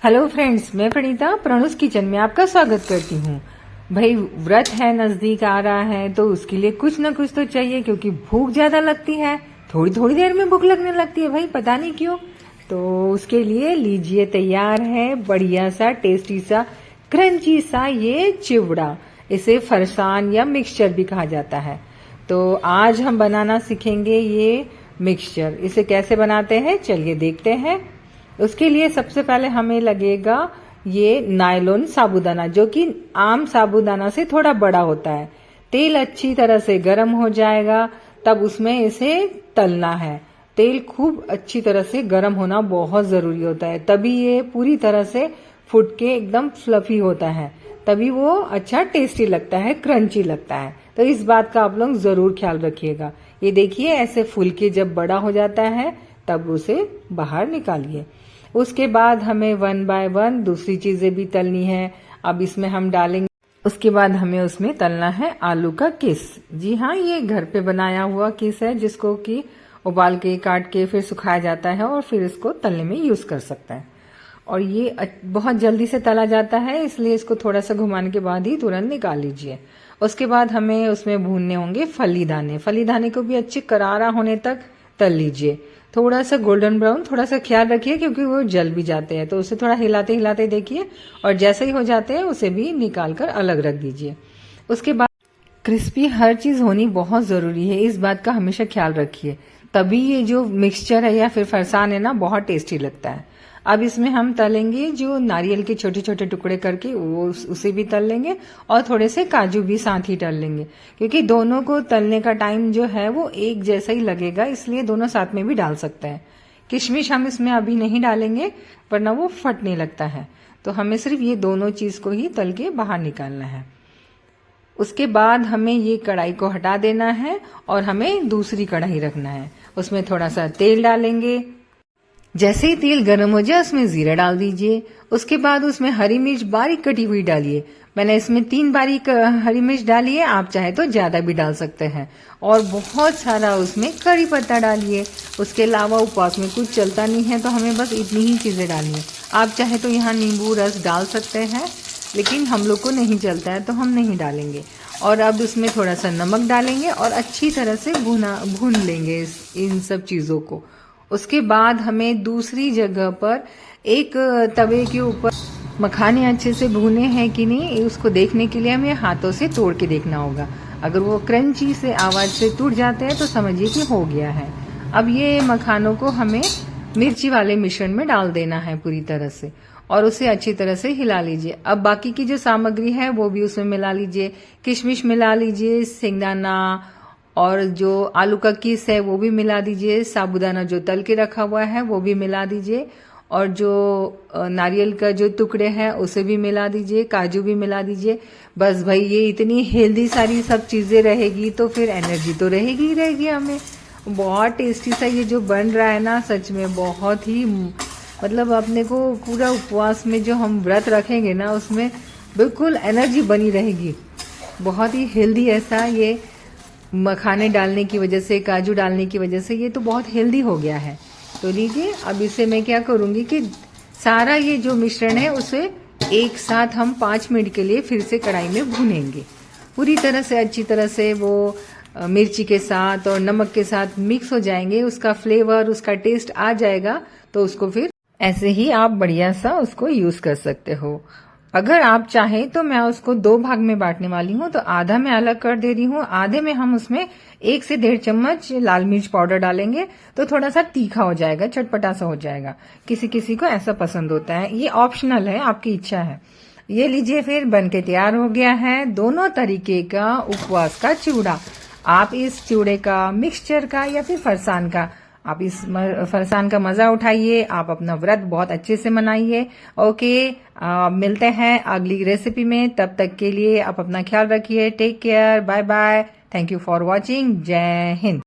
Hello friends, मैं Pranita प्रणुस kitchen में आपका स्वागत करती हूँ। भाई व्रत है, नजदीक आ रहा है तो उसके लिए कुछ ना कुछ तो चाहिए, क्योंकि भूख ज्यादा लगती है। थोड़ी थोड़ी देर में भूख लगने लगती है भाई, पता नहीं क्यों। तो उसके लिए लीजिए, तैयार है बढ़िया सा टेस्टी सा क्रंची सा ये चिवड़ा। इसे फरसान या मिक्सचर भी कहा जाता है। तो आज हम बनाना सीखेंगे ये मिक्सचर। इसे कैसे बनाते हैं चलिए देखते हैं। उसके लिए सबसे पहले हमें लगेगा ये नायलॉन साबूदाना, जो कि आम साबूदाना से थोड़ा बड़ा होता है। तेल अच्छी तरह से गर्म हो जाएगा, तब उसमें इसे तलना है। तेल खूब अच्छी तरह से गर्म होना बहुत जरूरी होता है, तभी ये पूरी तरह से फूट के एकदम फ्लफी होता है, तभी वो अच्छा टेस्टी लगता है, क्रंची लगता है। तो इस बात का आप लोग जरूर ख्याल रखिएगा। ये देखिए, ऐसे फूल के जब बड़ा हो जाता है तब उसे बाहर निकालिए। उसके बाद हमें 1 बाय 1 दूसरी चीजें भी तलनी है। अब इसमें हम डालेंगे, उसके बाद हमें उसमें तलना है आलू का किस। जी हाँ, ये घर पे बनाया हुआ किस है, जिसको कि उबाल के काट के फिर सुखाया जाता है और फिर इसको तलने में यूज कर सकता है। और ये बहुत जल्दी से तला जाता है, इसलिए इसको थोड़ा सा घुमाने के बाद ही तुरंत निकाल लीजिए। उसके बाद हमें उसमें भूनने होंगे फली दाने। फली दाने को भी अच्छे करारा होने तक तल लीजिए। थोड़ा सा गोल्डन ब्राउन, थोड़ा सा ख्याल रखिए क्योंकि वो जल भी जाते हैं, तो उसे थोड़ा हिलाते हिलाते देखिए, और जैसे ही हो जाते हैं उसे भी निकाल कर अलग रख दीजिए। उसके बाद क्रिस्पी हर चीज होनी बहुत जरूरी है, इस बात का हमेशा ख्याल रखिए, तभी ये जो मिक्सचर है या फिर फरसान है ना, बहुत टेस्टी लगता है। अब इसमें हम तलेंगे जो नारियल के छोटे छोटे टुकड़े करके, वो उसे भी तल लेंगे, और थोड़े से काजू भी साथ ही तल लेंगे, क्योंकि दोनों को तलने का टाइम जो है वो एक जैसा ही लगेगा, इसलिए दोनों साथ में भी डाल सकते हैं। किशमिश हम इसमें अभी नहीं डालेंगे, वरना वो फटने लगता है। तो हमें सिर्फ ये दोनों चीज को ही तल के बाहर निकालना है। उसके बाद हमें ये कढ़ाई को हटा देना है और हमें दूसरी कढ़ाई रखना है। उसमें थोड़ा सा तेल डालेंगे। जैसे ही तेल गर्म हो जाए उसमें जीरा डाल दीजिए। उसके बाद उसमें हरी मिर्च बारीक कटी हुई डालिए। मैंने इसमें 3 बारीक हरी मिर्च डाली है, आप चाहे तो ज्यादा भी डाल सकते हैं। और बहुत सारा उसमें करी पत्ता डालिए। उसके अलावा उपवास में कुछ चलता नहीं है, तो हमें बस इतनी ही चीजें डालनी है। आप चाहे तो यहाँ नींबू रस डाल सकते हैं, लेकिन हम लोग को नहीं चलता है तो हम नहीं डालेंगे। और अब उसमें थोड़ा सा नमक डालेंगे और अच्छी तरह से भून लेंगे इन सब चीजों को। उसके बाद हमें दूसरी जगह पर एक तवे के ऊपर मखाने अच्छे से भुने हैं कि नहीं, उसको देखने के लिए हमें हाथों से तोड़ के देखना होगा। अगर वो क्रंची से आवाज से टूट जाते हैं तो समझिए कि हो गया है। अब ये मखानों को हमें मिर्ची वाले मिश्रण में डाल देना है पूरी तरह से, और उसे अच्छी तरह से हिला लीजिए। अब बाकी की जो सामग्री है वो भी उसमें मिला लीजिए। किशमिश मिला लीजिए, सिंगदाना, और जो आलू का किस है वो भी मिला दीजिए। साबूदाना जो तल के रखा हुआ है वो भी मिला दीजिए, और जो नारियल का जो टुकड़े हैं उसे भी मिला दीजिए, काजू भी मिला दीजिए। बस भाई, ये इतनी हेल्दी सारी सब चीजें रहेगी तो फिर एनर्जी तो रहेगी ही रहेगी हमें। बहुत टेस्टी सा ये जो बन रहा है ना, सच में बहुत ही, मतलब अपने को पूरा उपवास में जो हम व्रत रखेंगे ना, उसमें बिल्कुल एनर्जी बनी रहेगी। बहुत ही हेल्दी ऐसा ये मखाने डालने की वजह से, काजू डालने की वजह से ये तो बहुत हेल्दी हो गया है। तो लीजिए, अब इसे मैं क्या करूंगी कि सारा ये जो मिश्रण है उसे एक साथ हम 5 मिनट के लिए फिर से कढ़ाई में भूनेंगे। पूरी तरह से अच्छी तरह से वो मिर्ची के साथ और नमक के साथ मिक्स हो जाएंगे, उसका फ्लेवर, उसका टेस्ट आ जाएगा। तो उसको फिर ऐसे ही आप बढ़िया सा उसको यूज कर सकते हो। अगर आप चाहें तो मैं उसको 2 भाग में बांटने वाली हूँ, तो आधा मैं अलग कर दे रही हूँ। आधे में हम उसमें 1 से 1.5 चम्मच लाल मिर्च पाउडर डालेंगे, तो थोड़ा सा तीखा हो जाएगा, चटपटा सा हो जाएगा। किसी किसी को ऐसा पसंद होता है, ये ऑप्शनल है, आपकी इच्छा है। ये लीजिए, फिर बनके तैयार हो गया है दोनों तरीके का उपवास का चिवड़ा। आप इस चिवड़े का, मिक्सचर का या फिर फरसान का, आप इस फरसान का मजा उठाइए। आप अपना व्रत बहुत अच्छे से मनाइए। ओके, मिलते हैं अगली रेसिपी में। तब तक के लिए आप अपना ख्याल रखिए। Take care, bye bye, thank you for watching. जय हिंद।